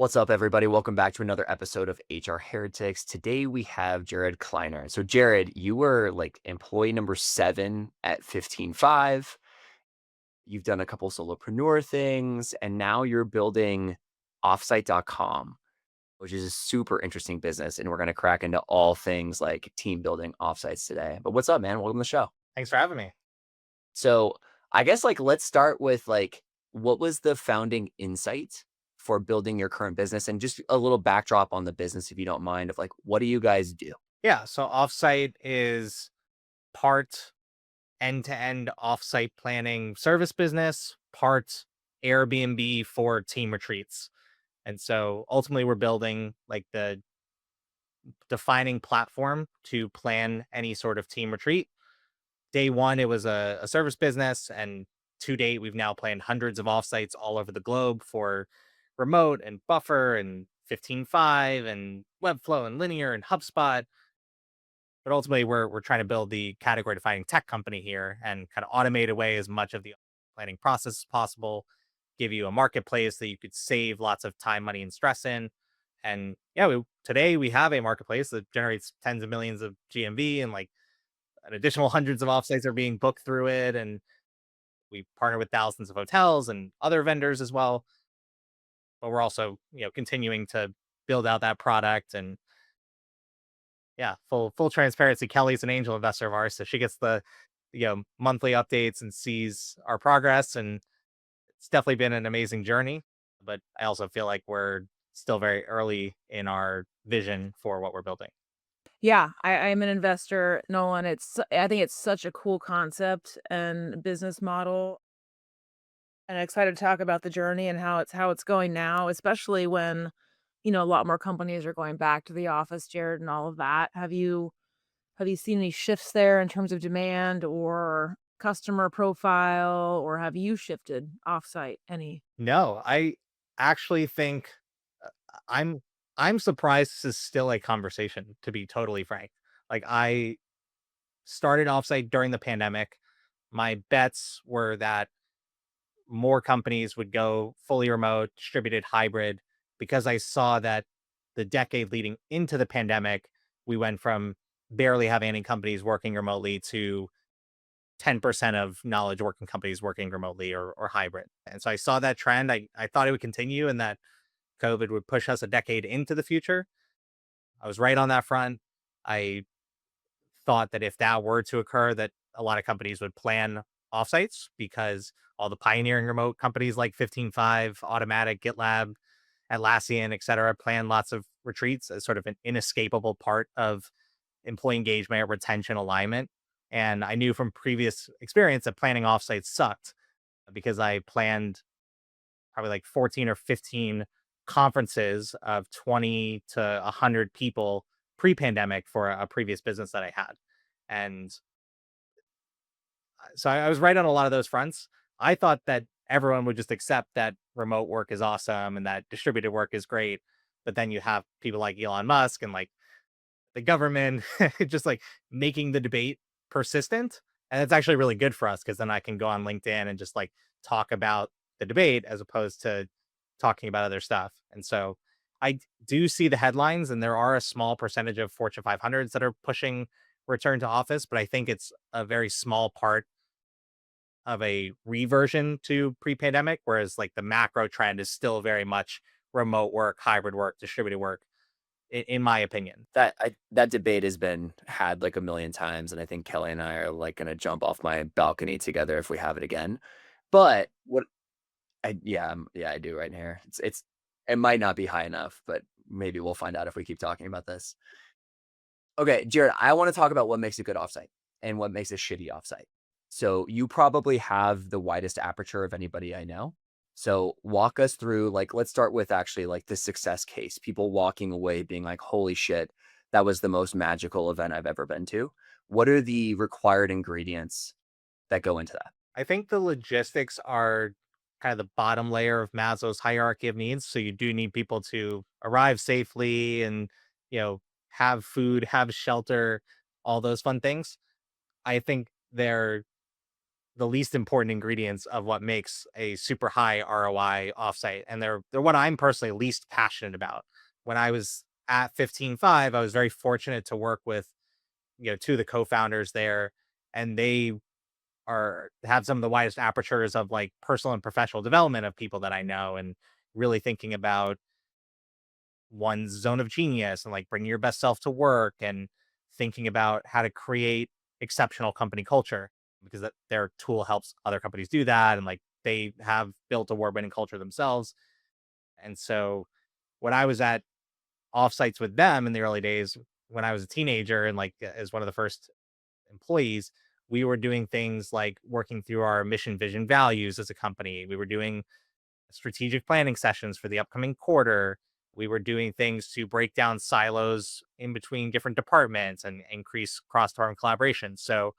What's up, everybody? Welcome back to another episode of HR Heretics. Today we have Jared Kleinert. So, Jared, you were like employee number 7 at 15.5. You've done a couple solopreneur things, and now you're building offsite.com, which is a super interesting business. And we're going to crack into all things like team building offsites today. But what's up, man? Welcome to the show. Thanks for having me. So I guess let's start with what was the founding insight for building your current business and just a little backdrop on the business if you don't mind of what do you guys do? Yeah, so Offsite is part end-to-end offsite planning service business, part Airbnb for team retreats. And so ultimately we're building like the defining platform to plan any sort of team retreat. Day one, it was a service business, and to date, we've now planned hundreds of offsites all over the globe for remote and buffer and 15.5 and Webflow and linear and HubSpot. But ultimately, we're trying to build the category defining tech company here and kind of automate away as much of the planning process as possible, give you a marketplace that you could save lots of time, money, and stress in. And yeah, today we have a marketplace that generates tens of millions of GMV, and like an additional hundreds of offsites are being booked through it. And we partner with thousands of hotels and other vendors as well. But we're also, continuing to build out that product. And yeah, full transparency. Kelly's an angel investor of ours, so she gets the monthly updates and sees our progress. And it's definitely been an amazing journey. But I also feel like we're still very early in our vision for what we're building. Yeah, I'm an investor, Nolan. I think it's such a cool concept and business model, and excited to talk about the journey and how it's going now, especially when, a lot more companies are going back to the office, Jared, and all of that. Have you seen any shifts there in terms of demand or customer profile, or have you shifted offsite any? No, I actually think uh, I'm I'm surprised this is still a conversation. To be totally frank, like I started offsite during the pandemic. My bets were that more companies would go fully remote, distributed hybrid, because I saw that the decade leading into the pandemic, we went from barely having any companies working remotely to 10% of knowledge working companies working remotely or hybrid. And so I saw that trend. I thought it would continue and that COVID would push us a decade into the future. I was right on that front. I thought that if that were to occur, that a lot of companies would plan offsites because all the pioneering remote companies like 15.5, Automatic, GitLab, Atlassian, et cetera, plan lots of retreats as sort of an inescapable part of employee engagement, retention, alignment. And I knew from previous experience that planning offsites sucked because I planned probably like 14 or 15 conferences of 20 to 100 people pre-pandemic for a previous business that I had. And so I was right on a lot of those fronts. I thought that everyone would just accept that remote work is awesome and that distributed work is great. But then you have people like Elon Musk and like the government just like making the debate persistent. And it's actually really good for us because then I can go on LinkedIn and just like talk about the debate as opposed to talking about other stuff. And so do see the headlines, and there are a small percentage of Fortune 500s that are pushing return to office, but I think it's a very small part of a reversion to pre-pandemic, whereas like the macro trend is still very much remote work, hybrid work, distributed work, in my opinion. That debate has been had like a million times, and I think Kelly and I are gonna jump off my balcony together if we have it again. But what yeah, I do right here. It might not be high enough, but maybe we'll find out if we keep talking about this. Okay, Jared, I want to talk about what makes a good offsite and what makes a shitty offsite. So you probably have the widest aperture of anybody I know. So walk us through, let's start with actually the success case, people walking away being like, holy shit, that was the most magical event I've ever been to. What are the required ingredients that go into that? I think the logistics are kind of the bottom layer of Maslow's hierarchy of needs. So you do need people to arrive safely and, have food, have shelter, all those fun things. I think the least important ingredients of what makes a super high ROI offsite. And they're what I'm personally least passionate about. When I was at 15.5, I was very fortunate to work with, two of the co-founders there, and they are have some of the widest apertures of like personal and professional development of people that I know, and really thinking about one's zone of genius and like bringing your best self to work, and thinking about how to create exceptional company culture, because their tool helps other companies do that, and like they have built award-winning culture themselves. And so when I was at offsites with them in the early days, when I was a teenager and like as one of the first employees, we were doing things like working through our mission, vision, values as a company. We were doing strategic planning sessions for the upcoming quarter. We were doing things to break down silos in between different departments and increase cross-department collaboration. So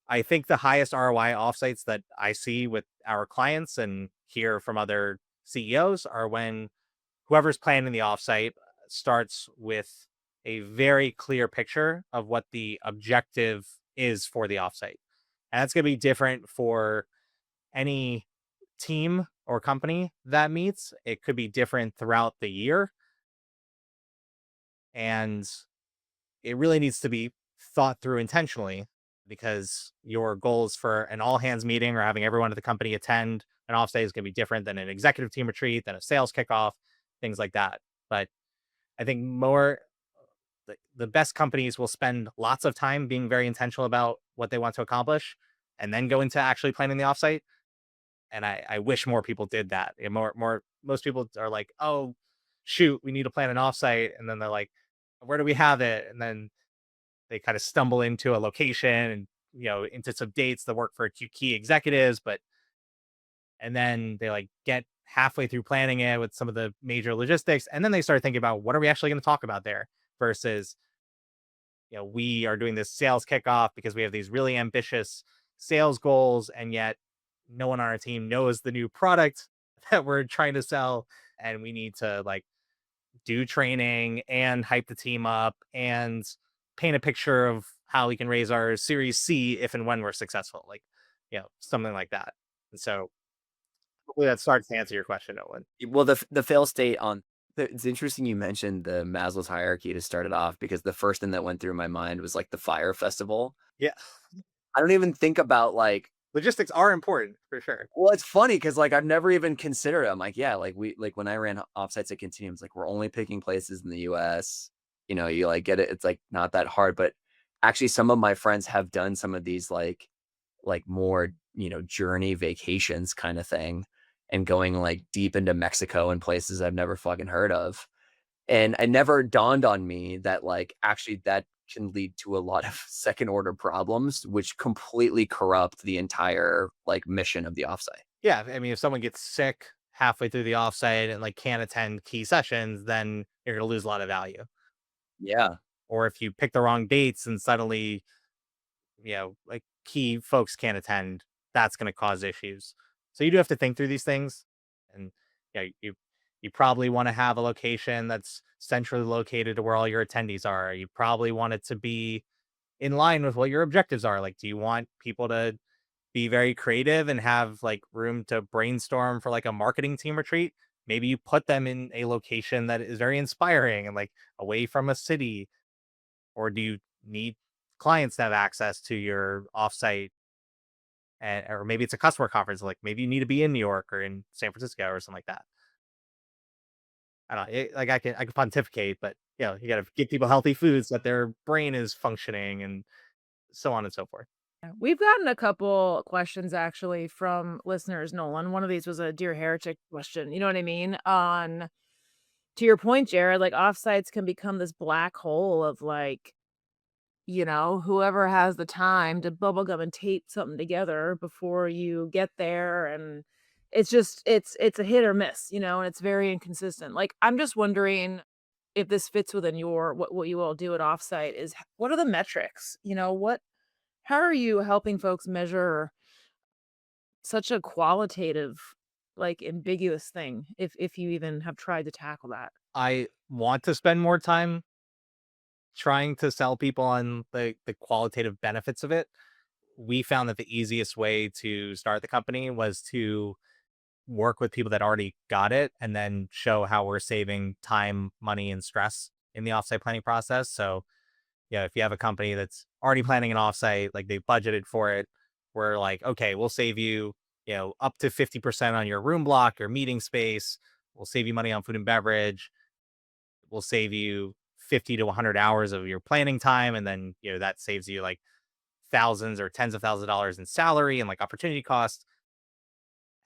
I think the highest ROI offsites that I see with our clients and hear from other CEOs are when whoever's planning the offsite starts with a very clear picture of what the objective is for the offsite. And that's going to be different for any team or company that meets. It could be different throughout the year. And it really needs to be thought through intentionally, because your goals for an all hands meeting or having everyone at the company attend an offsite is going to be different than an executive team retreat, than a sales kickoff, things like that. But I think the best companies will spend lots of time being very intentional about what they want to accomplish and then go into actually planning the offsite. And I wish more people did that. And most people are like, oh, shoot, we need to plan an offsite. And then they're like, where do we have it? And then they kind of stumble into a location and, into some dates that work for key executives. And then they like get halfway through planning it with some of the major logistics. And then they start thinking about what are we actually going to talk about there versus, we are doing this sales kickoff because we have these really ambitious sales goals, and yet no one on our team knows the new product that we're trying to sell. And we need to like do training and hype the team up and paint a picture of how we can raise our Series C if and when we're successful, like, something like that. And so hopefully that starts to answer your question, Nolan. Well, the fail state on it's interesting you mentioned the Maslow's hierarchy to start it off, because the first thing that went through my mind was like the fire festival. Yeah. I don't even think about like, Logistics are important for sure. well, it's funny because like I've never even considered it. I'm like, yeah, like when I ran offsites at Continuum, it's like we're only picking places in the US. You like get it. It's like not that hard. But actually some of my friends have done some of these like more, journey vacations kind of thing, and going like deep into Mexico and places I've never fucking heard of. And it never dawned on me that like actually that can lead to a lot of second order problems, which completely corrupt the entire like mission of the offsite. Yeah. I mean, if someone gets sick halfway through the offsite and like can't attend key sessions, then you're going to lose a lot of value. Yeah. Or if you pick the wrong dates and suddenly, like key folks can't attend, that's going to cause issues. So you do have to think through these things. And you probably want to have a location that's centrally located to where all your attendees are. You probably want it to be in line with what your objectives are. Like, do you want people to be very creative and have like room to brainstorm for like a marketing team retreat? Maybe you put them in a location that is very inspiring and like away from a city. Or do you need clients to have access to your offsite? And or maybe it's a customer conference, like maybe you need to be in New York or in San Francisco or something like that. I don't know. Like I can pontificate, but you got to give people healthy foods so that their brain is functioning, and so on and so forth. Yeah, we've gotten a couple questions actually from listeners, Nolan. One of these was a Dear Heretic question. You know what I mean? On to your point, Jared, like offsites can become this black hole of like, whoever has the time to bubblegum and tape something together before you get there. And it's just it's a hit or miss, and it's very inconsistent. Like I'm just wondering if this fits within your what you all do at offsite is what are the metrics? How are you helping folks measure such a qualitative, like, ambiguous thing, if you even have tried to tackle that? I want to spend more time trying to sell people on the qualitative benefits of it. we found that the easiest way to start the company was to work with people that already got it and then show how we're saving time, money, and stress in the offsite planning process. So, yeah, if you have a company that's already planning an offsite, like they budgeted for it, we're like, okay, we'll save you, up to 50% on your room block, your meeting space. We'll save you money on food and beverage. We'll save you 50 to 100 hours of your planning time. And then, that saves you like thousands or tens of thousands of dollars in salary and like opportunity costs.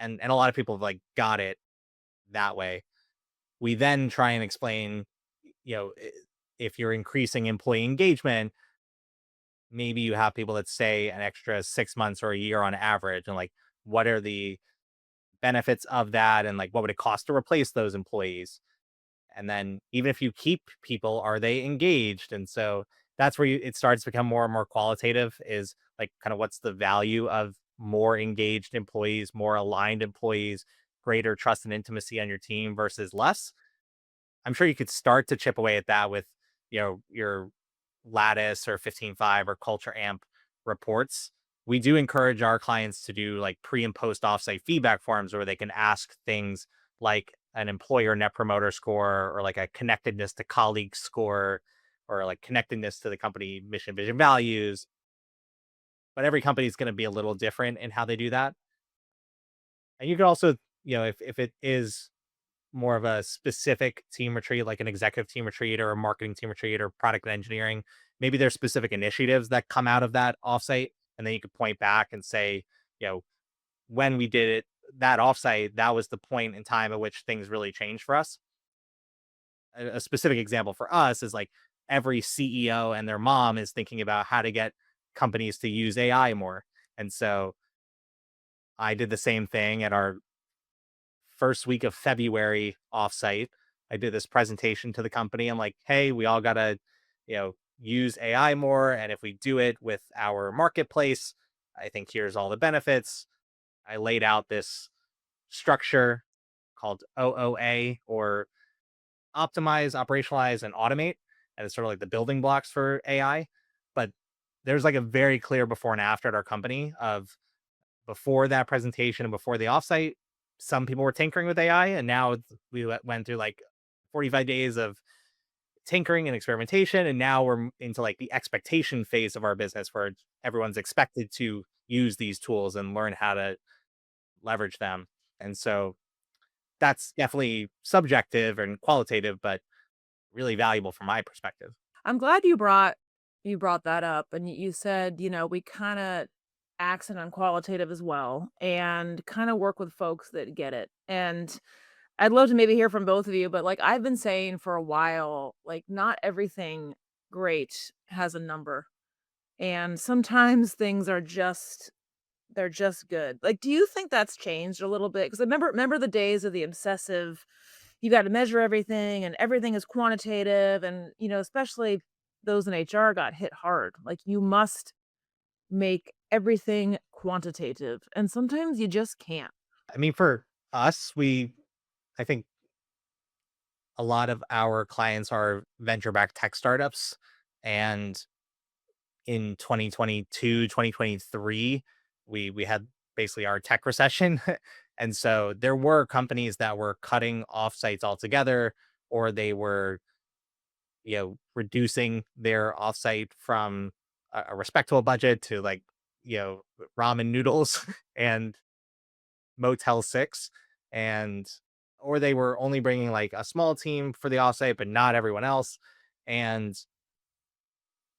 And a lot of people have like got it that way. We then try and explain, if you're increasing employee engagement, maybe you have people that stay an extra 6 months or a year on average, and like, what are the benefits of that? And like, what would it cost to replace those employees? And then even if you keep people, are they engaged? And so that's where it starts to become more and more qualitative, is like kind of what's the value of more engaged employees, more aligned employees, greater trust and intimacy on your team versus less. I'm sure you could start to chip away at that with, your Lattice or 15.5 or Culture Amp reports. We do encourage our clients to do like pre and post offsite feedback forms where they can ask things like an employer net promoter score, or like a connectedness to colleagues score, or like connectedness to the company mission, vision, values. But every company is going to be a little different in how they do that. And you could also, if it is more of a specific team retreat, like an executive team retreat or a marketing team retreat or product and engineering, maybe there's specific initiatives that come out of that offsite. And then you could point back and say, you know, when we did it, that offsite, that was the point in time at which things really changed for us. A specific example for us is like every CEO and their mom is thinking about how to get companies to use AI more. And so I did the same thing at our first week of February offsite. I did this presentation to the company. I'm like, hey, we all got to, use AI more. And if we do it with our marketplace, I think here's all the benefits. I laid out this structure called OOA, or optimize, operationalize, and automate. And it's sort of like the building blocks for AI. But there's like a very clear before and after at our company of before that presentation and before the offsite, some people were tinkering with AI, and now we went through like 45 days of tinkering and experimentation, and now we're into like the expectation phase of our business where everyone's expected to use these tools and learn how to leverage them. And so that's definitely subjective and qualitative, but really valuable from my perspective. I'm glad you brought that up, and you said, we kinda accent on qualitative as well, and kinda work with folks that get it, and I'd love to maybe hear from both of you, but, like, I've been saying for a while, like, not everything great has a number, and sometimes things are just they're just good. Like, do you think that's changed a little bit? Because I remember the days of the obsessive, you gotta measure everything and everything is quantitative and, especially those in HR got hit hard. Like, you must make everything quantitative, and sometimes you just can't. I mean, for us, I think a lot of our clients are venture backed tech startups. And in 2022, 2023, we had basically our tech recession. And so there were companies that were cutting off sites altogether, or they were, reducing their offsite from a respectable budget to like, you know, ramen noodles and Motel 6. And or they were only bringing like a small team for the offsite, but not everyone else. And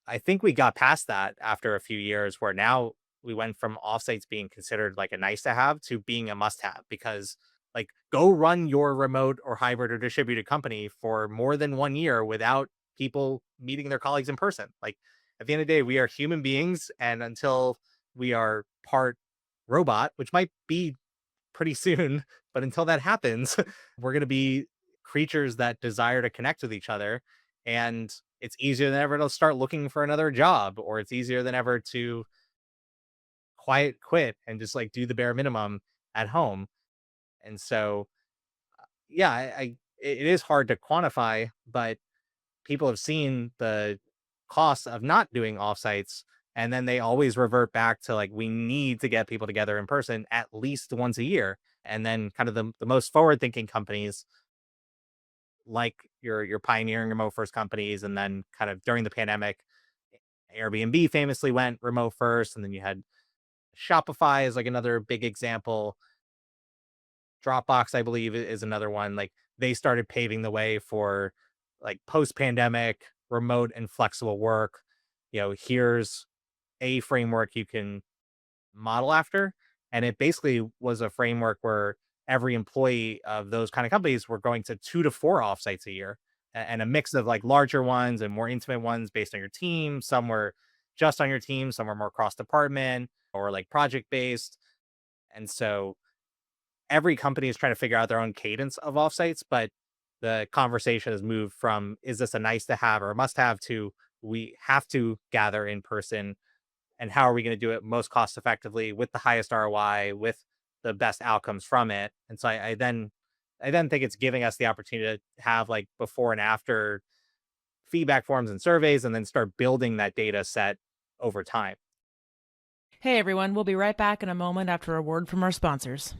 I think we got past that after a few years, where now we went from offsites being considered like a nice to have to being a must have, because like go run your remote or hybrid or distributed company for more than 1 year without people meeting their colleagues in person. Like at the end of the day, we are human beings. And until we are part robot, which might be pretty soon, but until that happens, we're going to be creatures that desire to connect with each other. And it's easier than ever to start looking for another job, or it's easier than ever to quiet quit and just like do the bare minimum at home. And so, yeah, it is hard to quantify, but people have seen the cost of not doing offsites And then they always revert back to like, we need to get people together in person at least once a year. And then kind of the most forward thinking companies, like your pioneering remote first companies, and then kind of during the pandemic, Airbnb famously went remote first, and then you had Shopify is like another big example. Dropbox, I believe, is another one. Like they started paving the way for like post pandemic remote and flexible work. Here's a framework you can model after. And it basically was a framework where every employee of those kind of companies were going to 2 to 4 offsites a year, and a mix of like larger ones and more intimate ones based on your team. Some were just on your team, some were more cross department or like project based. And so every company is trying to figure out their own cadence of offsites, but the conversation has moved from is this a nice to have or a must have to we have to gather in person, and how are we going to do it most cost effectively with the highest ROI with the best outcomes from it. And so I then think it's giving us the opportunity to have like before and after feedback forms and surveys, and then start building that data set over time. Hey everyone, we'll be right back in a moment after a word from our sponsors.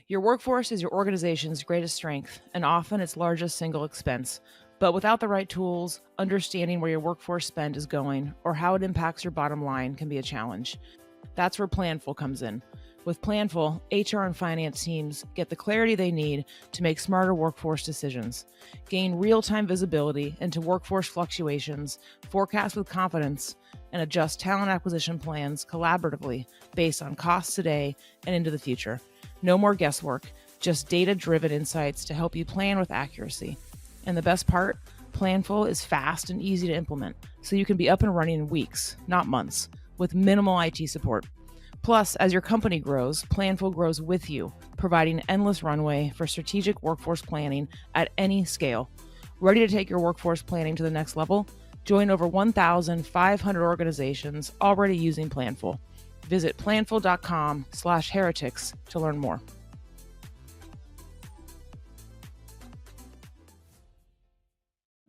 Your workforce is your organization's greatest strength and often its largest single expense. But without the right tools, understanding where your workforce spend is going or how it impacts your bottom line can be a challenge. That's where Planful comes in. With Planful, HR and finance teams get the clarity they need to make smarter workforce decisions, gain real-time visibility into workforce fluctuations, forecast with confidence, and adjust talent acquisition plans collaboratively based on costs today and into the future. No more guesswork, just data-driven insights to help you plan with accuracy. And the best part, Planful is fast and easy to implement, so you can be up and running in weeks, not months, with minimal IT support. Plus, as your company grows, Planful grows with you, providing endless runway for strategic workforce planning at any scale. Ready to take your workforce planning to the next level? Join over 1,500 organizations already using Planful. Visit planful.com/heretics to learn more.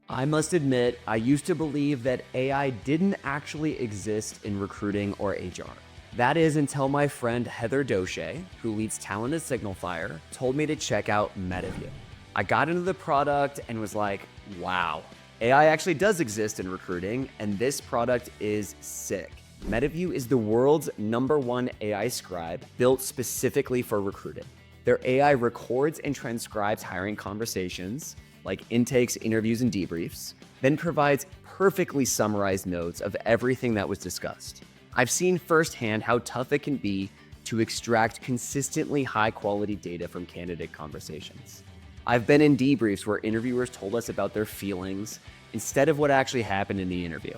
I must admit, I used to believe that AI didn't actually exist in recruiting or HR. That is until my friend Heather Doche, who leads talent at Signalfire, told me to check out Metaview. I got into the product and was like, wow, AI actually does exist in recruiting, and this product is sick. Metaview is the world's #1 AI scribe built specifically for recruiting. Their AI records and transcribes hiring conversations, like intakes, interviews, and debriefs, then provides perfectly summarized notes of everything that was discussed. I've seen firsthand how tough it can be to extract consistently high-quality data from candidate conversations. I've been in debriefs where interviewers told us about their feelings instead of what actually happened in the interview.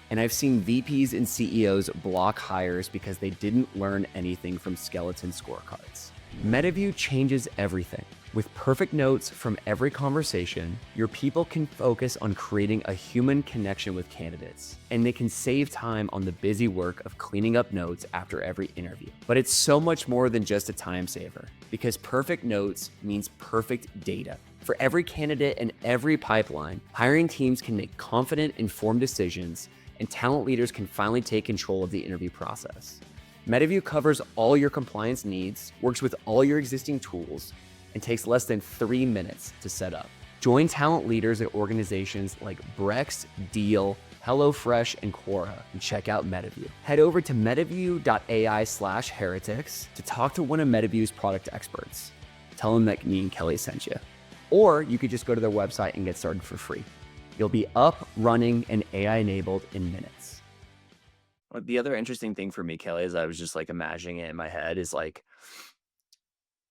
And I've seen VPs and CEOs block hires because they didn't learn anything from skeleton scorecards. Metaview changes everything. With perfect notes from every conversation, your people can focus on creating a human connection with candidates, and they can save time on the busy work of cleaning up notes after every interview. But it's so much more than just a time saver, because perfect notes means perfect data. For every candidate and every pipeline, hiring teams can make confident, informed decisions, and talent leaders can finally take control of the interview process. Metaview covers all your compliance needs, works with all your existing tools, and takes less than 3 minutes to set up. Join talent leaders at organizations like Brex, Deal, HelloFresh, and Quora, and check out Metaview. Head over to metaview.ai/heretics to talk to one of Metaview's product experts. Tell them that me and Kelli sent you. Or you could just go to their website and get started for free. You'll be up, running, and AI-enabled in minutes. The other interesting thing for me, Kelli, is I was just like imagining it in my head is like,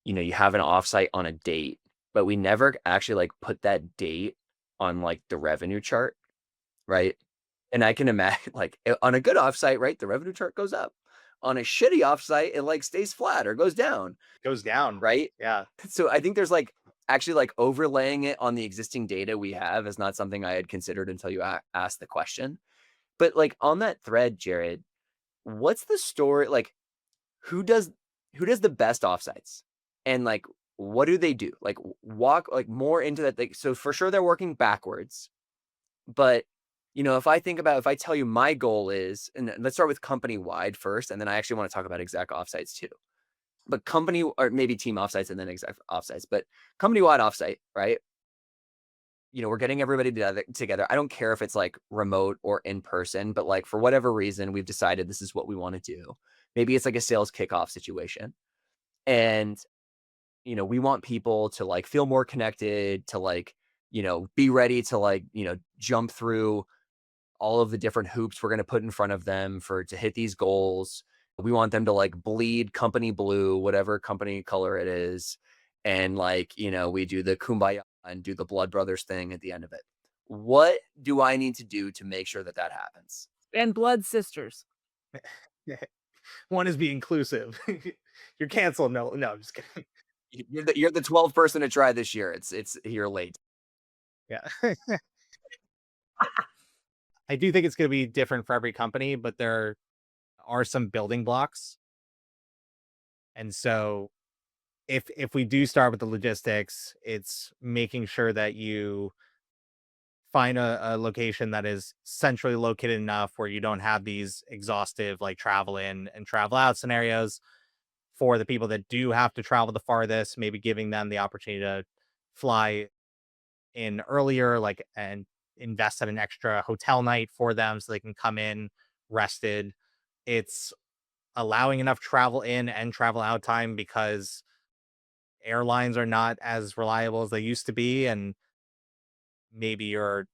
you have an offsite on a date, but we never actually like put that date on like the revenue chart, right? And I can imagine like on a good offsite, right, the revenue chart goes up. On a shitty offsite, it like stays flat or goes down, Goes down. right? Yeah. So I think there's like actually like overlaying it on the existing data we have is not something I had considered until you asked the question. But like on that thread, Jared, what's the story? Like who does the best offsites? And like what do they do? Like walk like more into that. Like, so for sure they're working backwards, but if I tell you my goal is, and let's start with company wide first, and then I actually want to talk about exec offsites too. But company or maybe team offsites and then exec offsites, but company wide offsite, right? We're getting everybody together. I don't care if it's like remote or in person, but like for whatever reason, we've decided this is what we want to do. Maybe it's like a sales kickoff situation. And, we want people to like feel more connected, to like, be ready to like, jump through all of the different hoops we're going to put in front of them to hit these goals. We want them to like bleed company blue, whatever company color it is. And like, we do the kumbaya and do the blood brothers thing at the end of it. What do I need to do to make sure that that happens? And blood sisters. One is be inclusive. You're canceled. No, no, I'm just kidding. You're the 12th person to try this year. It's you're late. Yeah. I do think it's going to be different for every company, but there are some building blocks. And so if we do start with the logistics, it's making sure that you find a location that is centrally located enough where you don't have these exhaustive like travel in and travel out scenarios for the people that do have to travel the farthest, maybe giving them the opportunity to fly in earlier, like, and invest in an extra hotel night for them so they can come in rested. It's allowing enough travel in and travel out time because airlines are not as reliable as they used to be. And maybe you're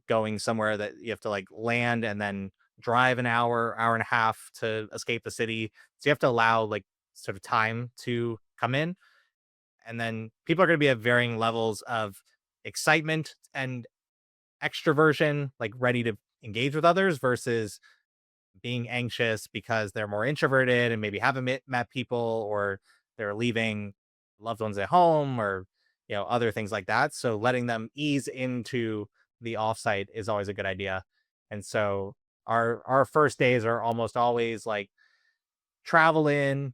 going somewhere that you have to like land and then drive an hour, hour and a half to escape the city. So you have to allow like sort of time to come in. And then people are going to be at varying levels of excitement and extroversion, like ready to engage with others versus being anxious because they're more introverted and maybe haven't met people or they're leaving loved ones at home or other things like that. So letting them ease into the offsite is always a good idea. And so our first days are almost always like travel in,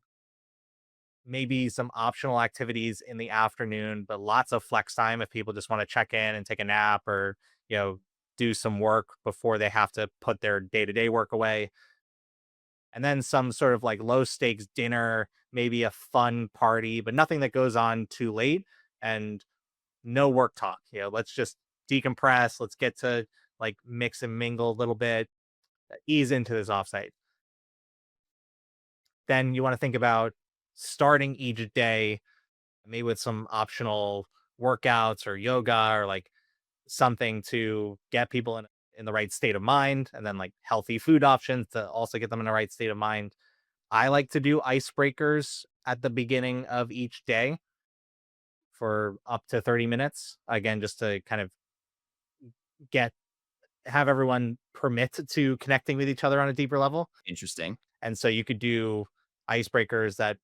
maybe some optional activities in the afternoon, but lots of flex time if people just want to check in and take a nap or, do some work before they have to put their day-to-day work away. And then some sort of like low stakes dinner, maybe a fun party, but nothing that goes on too late and no work talk. Let's just decompress. Let's get to like mix and mingle a little bit, ease into this offsite. Then you want to think about starting each day, maybe with some optional workouts or yoga or like something to get people in the right state of mind, and then like healthy food options to also get them in the right state of mind. I like to do icebreakers at the beginning of each day for up to 30 minutes. Again, just to kind of get have everyone permit to connecting with each other on a deeper level. Interesting. And so you could do icebreakers that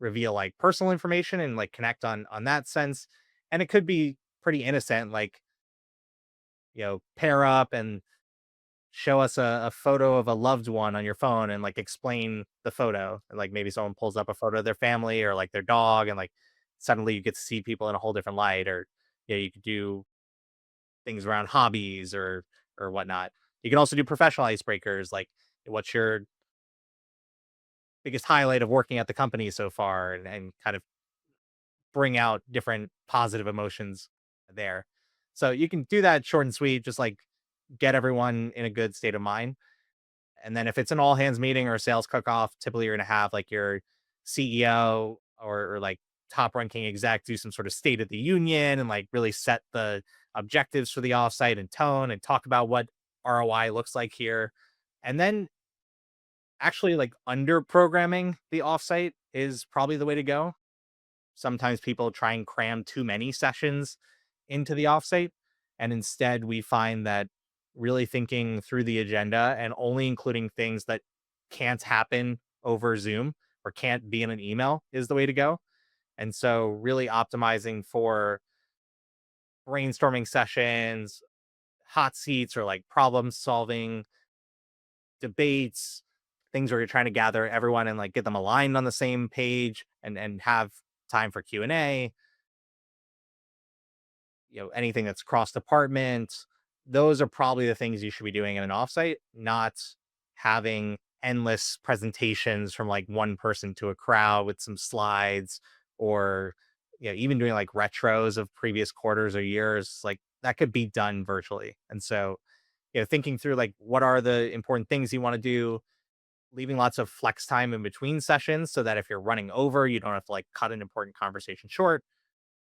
reveal like personal information and like connect on that sense. And it could be pretty innocent, like, pair up and show us a photo of a loved one on your phone and like explain the photo. And like maybe someone pulls up a photo of their family or like their dog and like suddenly you get to see people in a whole different light. Or you could do things around hobbies or whatnot. You can also do professional icebreakers like what's your biggest highlight of working at the company so far, and kind of bring out different positive emotions there. So you can do that short and sweet, just like get everyone in a good state of mind. And then if it's an all hands meeting or a sales cook off, typically you're going to have like your CEO or like top ranking exec do some sort of state of the union and like really set the objectives for the offsite and tone and talk about what ROI looks like here. And then actually like under programming the offsite is probably the way to go. Sometimes people try and cram too many sessions into the offsite. And instead, we find that really thinking through the agenda and only including things that can't happen over Zoom or can't be in an email is the way to go. And so, really optimizing for brainstorming sessions, hot seats, or like problem solving debates, things where you're trying to gather everyone and like get them aligned on the same page and have time for Q&A, anything that's cross department, those are probably the things you should be doing in an offsite, not having endless presentations from like one person to a crowd with some slides, or even doing like retros of previous quarters or years. Like that could be done virtually. And so, thinking through like what are the important things you want to do, leaving lots of flex time in between sessions so that if you're running over, you don't have to like cut an important conversation short.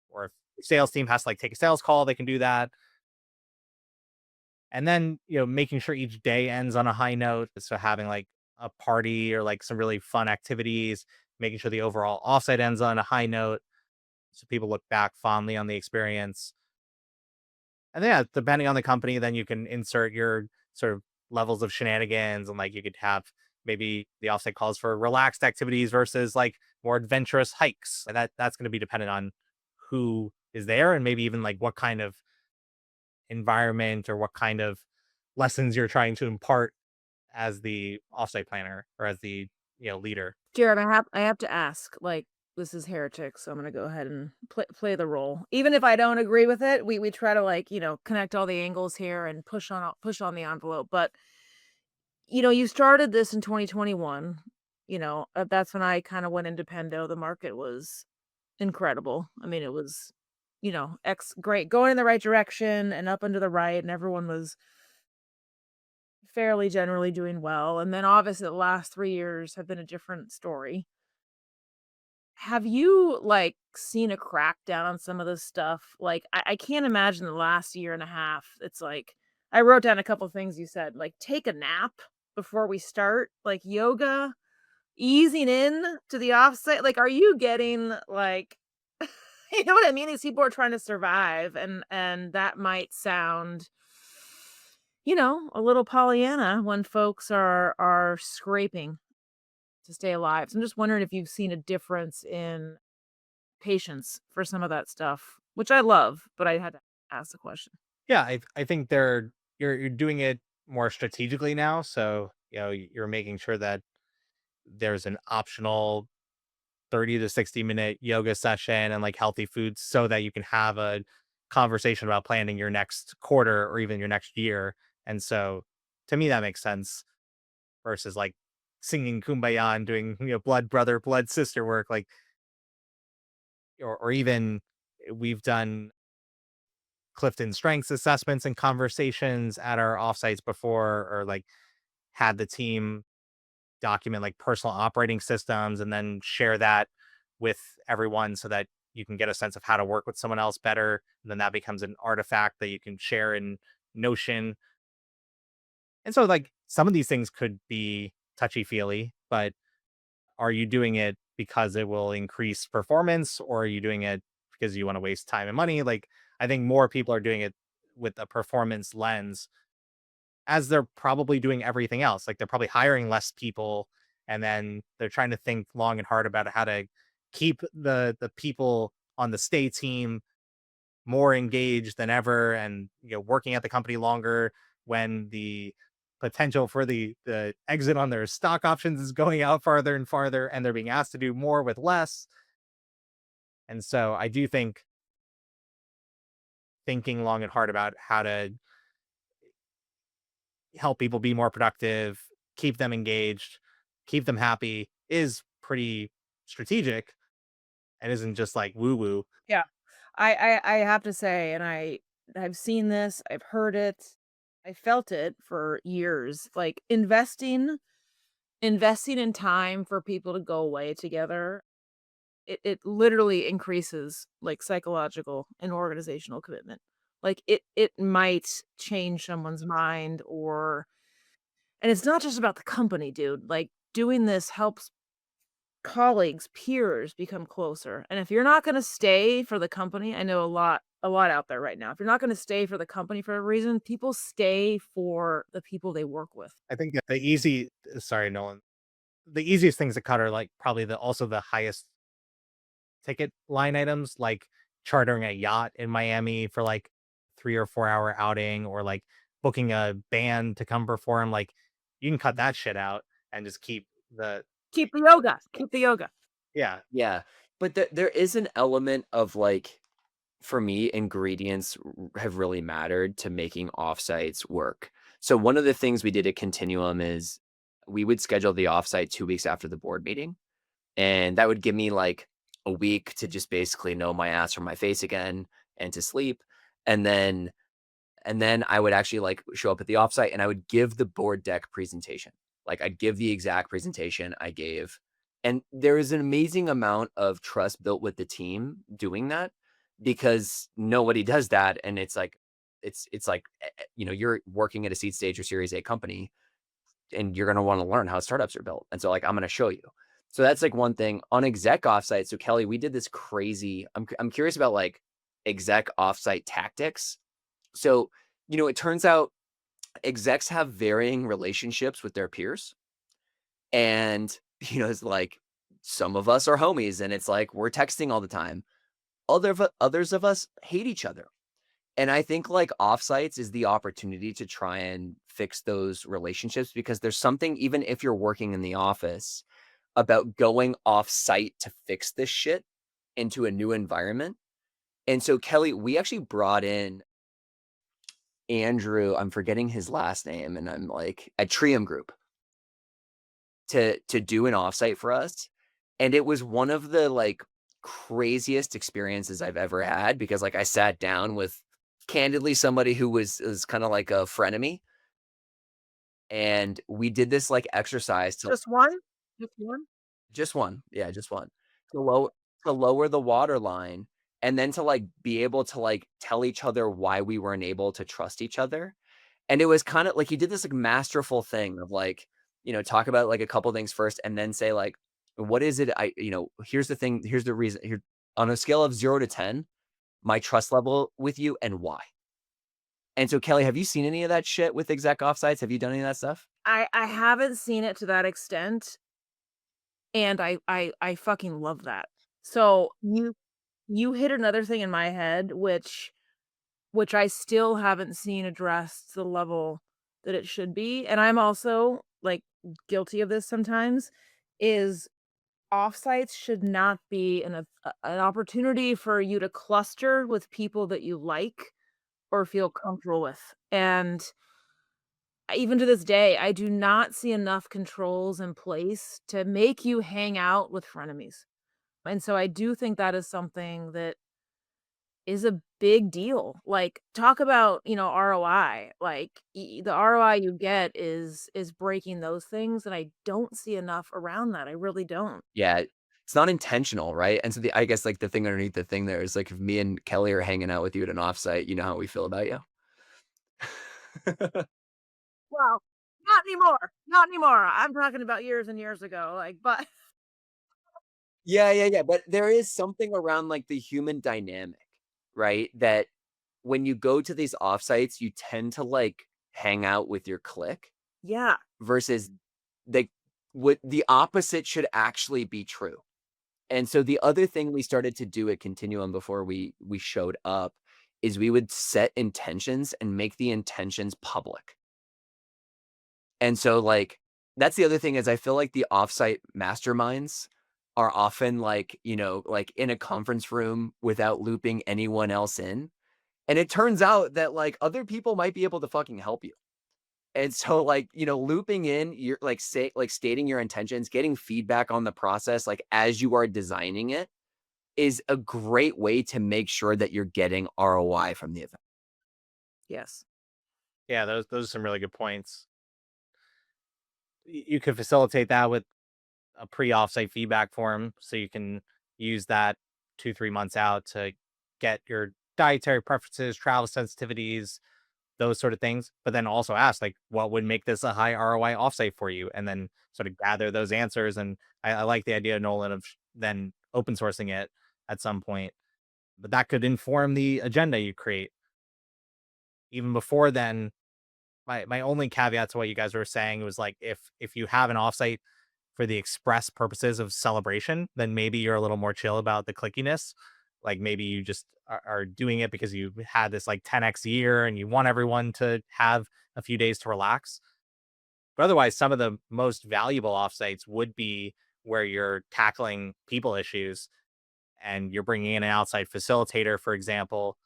Or if the sales team has to like take a sales call, they can do that. And then, making sure each day ends on a high note. So having like a party or like some really fun activities, making sure the overall offsite ends on a high note so people look back fondly on the experience. And then, yeah, depending on the company, then you can insert your sort of levels of shenanigans, and like you could have maybe the offsite calls for relaxed activities versus like more adventurous hikes. And that's going to be dependent on who is there, and maybe even like what kind of environment or what kind of lessons you're trying to impart as the offsite planner or as the leader. Jared, I have to ask, like, this is Heretics, so I'm gonna go ahead and play the role. Even if I don't agree with it, we try to, like, connect all the angles here and push on the envelope. But, you started this in 2021, that's when I kinda went into Pendo. The market was incredible. I mean, it was, great, going in the right direction and up and to the right, and everyone was fairly generally doing well. And then obviously the last 3 years have been a different story. Have you, like, seen a crackdown on some of this stuff? Like, I can't imagine the last year and a half. It's like I wrote down a couple things you said, like, take a nap before we start, like yoga, easing in to the offsite. Like, are you getting, like, you know what I mean? These people are trying to survive, and that might sound, a little Pollyanna when folks are scraping to stay alive. So I'm just wondering if you've seen a difference in patience for some of that stuff, which I love, but I had to ask the question. Yeah, I think you're doing it more strategically now. So you're making sure that there's an optional 30 to 60-minute yoga session and like healthy foods so that you can have a conversation about planning your next quarter or even your next year. And so to me that makes sense versus like singing kumbaya and doing blood brother blood sister work, like, or even we've done Clifton strengths assessments and conversations at our offsites before, or like had the team document like personal operating systems and then share that with everyone so that you can get a sense of how to work with someone else better. And then that becomes an artifact that you can share in Notion. And so, like, some of these things could be touchy feely, but are you doing it because it will increase performance, or are you doing it because you want to waste time and money? Like, I think more people are doing it with a performance lens, as they're probably doing everything else. Like they're probably hiring less people, and then they're trying to think long and hard about how to keep the people on the stay team more engaged than ever, and working at the company longer when the potential for the exit on their stock options is going out farther and farther, and they're being asked to do more with less. And so I do think thinking long and hard about how to help people be more productive, keep them engaged, keep them happy is pretty strategic, and isn't just like woo woo. Yeah. I have to say, and I've seen this, I've heard it, I felt it for years. Like investing in time for people to go away together, it literally increases like psychological and organizational commitment. Like it might change someone's mind, or and it's not just about the company, dude. Like doing this helps colleagues, peers become closer. And if you're not gonna stay for the company, I know a lot out there right now. If you're not gonna stay for the company for a reason, people stay for the people they work with. I think that sorry, Nolan, the easiest things to cut are like probably the highest ticket line items, like chartering a yacht in Miami for like 3 or 4 hour outing, or like booking a band to come perform. Like you can cut that shit out and just keep the Keep the yoga. Keep the yoga. yeah. Yeah, but there is an element of, like, for me, ingredients have really mattered to making offsites work. So one of the things we did at Continuum is we would schedule the offsite 2 weeks after the board meeting. And that would give me like a week to just basically know my ass from my face again and to sleep. And then I would actually like show up at the offsite and I would give the board deck presentation. Like I'd give the exact presentation I gave. And there is an amazing amount of trust built with the team doing that because nobody does that. And it's like, it's like, you're working at a seed stage or series A company and you're going to want to learn how startups are built. And so like, I'm going to show you. So that's like one thing on exec offsite. So Kelli, we did this crazy, I'm curious about like exec offsite tactics. So, it turns out execs have varying relationships with their peers. And, it's like some of us are homies and it's like we're texting all the time. Others of us hate each other. And I think like offsites is the opportunity to try and fix those relationships because there's something, even if you're working in the office, about going off site to fix this shit into a new environment. And so, Kelli, we actually brought in Andrew, I'm forgetting his last name, and I'm like at Trium Group to do an offsite for us. And it was one of the like craziest experiences I've ever had because like I sat down with candidly somebody who was kind of like a frenemy. And we did this like exercise to Just one? Just one? just one. Yeah, just one. To lower the water line and then to like be able to like tell each other why we weren't able to trust each other. And it was kind of like he did this like masterful thing of like, talk about like a couple things first and then say like, what is it? Here's the thing. Here's the reason here on a scale of 0 to 10, my trust level with you and why. And so Kelli, have you seen any of that shit with exec offsites? Have you done any of that stuff? I haven't seen it to that extent, and I fucking love that. So, you hit another thing in my head, which I still haven't seen addressed to the level that it should be, and I'm also, like, guilty of this sometimes, is offsites should not be an opportunity for you to cluster with people that you like or feel comfortable with, and even to this day, I do not see enough controls in place to make you hang out with frenemies, and so I do think that is something that is a big deal. Like, talk about, ROI. Like, the ROI you get is breaking those things, and I don't see enough around that. I really don't. Yeah, it's not intentional, right? And so I guess like the thing underneath the thing there is like if me and Kelli are hanging out with you at an offsite, you know how we feel about you. Well, not anymore. Not anymore. I'm talking about years and years ago. Like, but Yeah, yeah, yeah. But there is something around like the human dynamic, right? That when you go to these offsites, you tend to like hang out with your clique yeah. versus the what the opposite should actually be true. And so the other thing we started to do at Continuum before we showed up is we would set intentions and make the intentions public. And so like that's the other thing is I feel like the offsite masterminds are often like, like in a conference room without looping anyone else in. And it turns out that like other people might be able to fucking help you. And so like, looping in, you're like stating your intentions, getting feedback on the process like as you are designing it is a great way to make sure that you're getting ROI from the event. Yes. Yeah, those are some really good points. You could facilitate that with a pre-offsite feedback form, so you can use that 2-3 months out to get your dietary preferences, travel sensitivities, those sort of things. But then also ask like, what would make this a high ROI offsite for you, and then sort of gather those answers. And I like the idea, Nolan, of then open sourcing it at some point. But that could inform the agenda you create. Even before then, my only caveat to what you guys were saying was like if you have an offsite for the express purposes of celebration, then maybe you're a little more chill about the clickiness. Like maybe you just are doing it because you had this like 10x year and you want everyone to have a few days to relax. But otherwise, some of the most valuable offsites would be where you're tackling people issues. and you're bringing in an outside facilitator, for example,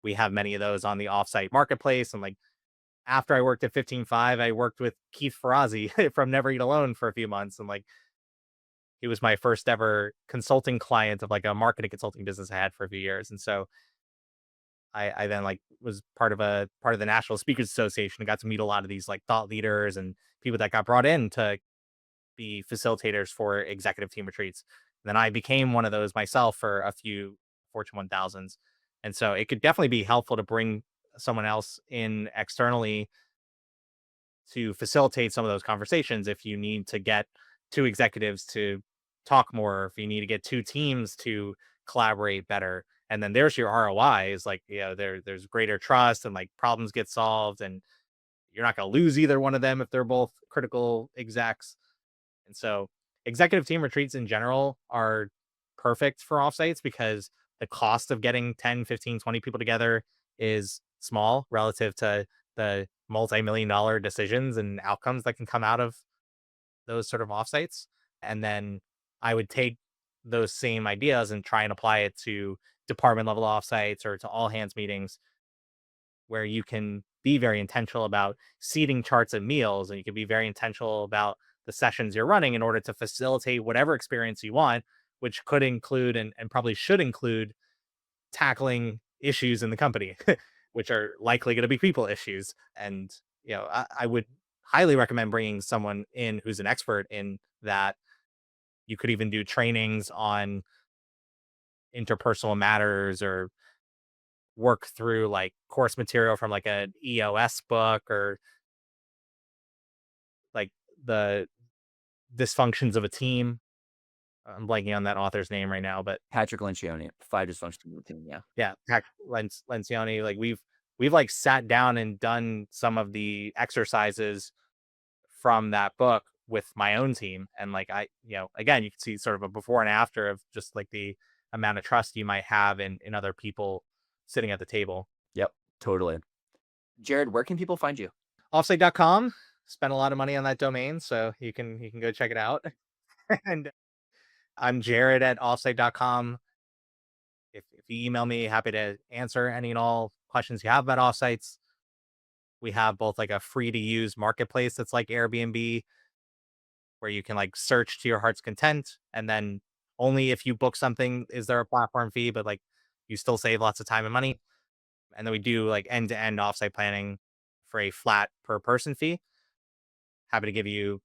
we have many of those on the offsite marketplace. And like after I worked at 15.5, I worked with Keith Ferrazzi from Never Eat Alone for a few months. And like he was my first ever consulting client of like a marketing consulting business I had for a few years. And so I then like was part of the National Speakers Association and got to meet a lot of these like thought leaders and people that got brought in to be facilitators for executive team retreats. And then I became one of those myself for a few Fortune 1000s. And so it could definitely be helpful to bring someone else in externally to facilitate some of those conversations if you need to get two executives to talk more, if you need to get two teams to collaborate better. And then there's your ROI is like, there's greater trust and like problems get solved and you're not going to lose either one of them if they're both critical execs. And so executive team retreats in general are perfect for offsites because the cost of getting 10, 15, 20 people together is small relative to the multi-million dollar decisions and outcomes that can come out of those sort of offsites. And then I would take those same ideas and try and apply it to department level offsites or to all hands meetings where you can be very intentional about seating charts and meals, and you can be very intentional about the sessions you're running in order to facilitate whatever experience you want, which could include and probably should include tackling issues in the company, which are likely going to be people issues. And, I would highly recommend bringing someone in who's an expert in that. You could even do trainings on interpersonal matters or work through like course material from like an EOS book or like the dysfunctions of a team. I'm blanking on that author's name right now, but Patrick Lencioni, 5 Dysfunctional Routine, yeah. yeah, Lencioni. Like we've like sat down and done some of the exercises from that book with my own team, and like again, you can see sort of a before and after of just like the amount of trust you might have in other people sitting at the table. Yep, totally. Jared, where can people find you? Offsite.com. Spent a lot of money on that domain, so you can go check it out. And I'm Jared at offsite.com. If you email me, happy to answer any and all questions you have about offsites. We have both like a free to use marketplace that's like Airbnb, where you can like search to your heart's content. And then only if you book something is there a platform fee, but like you still save lots of time and money. And then we do like end to end offsite planning for a flat per person fee. Happy to give you,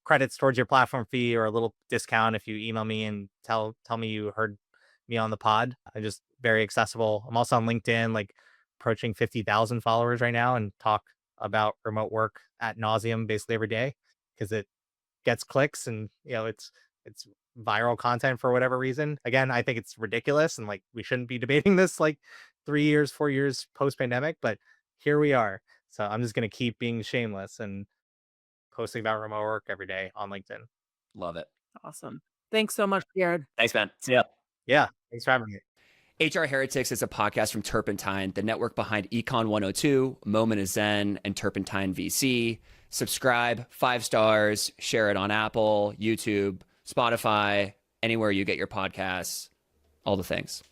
credits towards your platform fee or a little discount if you email me and tell me you heard me on the pod. I'm just very accessible. I'm also on LinkedIn, like approaching 50,000 followers right now, and talk about remote work ad nauseum basically every day because it gets clicks and it's viral content for whatever reason. Again, I think it's ridiculous and like we shouldn't be debating this like 3 years, 4 years post pandemic, but here we are. So I'm just gonna keep being shameless and posting about remote work every day on LinkedIn. Love it. Awesome. Thanks so much, Jared. Thanks, man. See ya. Yeah, thanks for having me. HR Heretics is a podcast from Turpentine, the network behind Econ 102, Moment is Zen, and Turpentine VC. Subscribe, 5 stars, share it on Apple, YouTube, Spotify, anywhere you get your podcasts, all the things.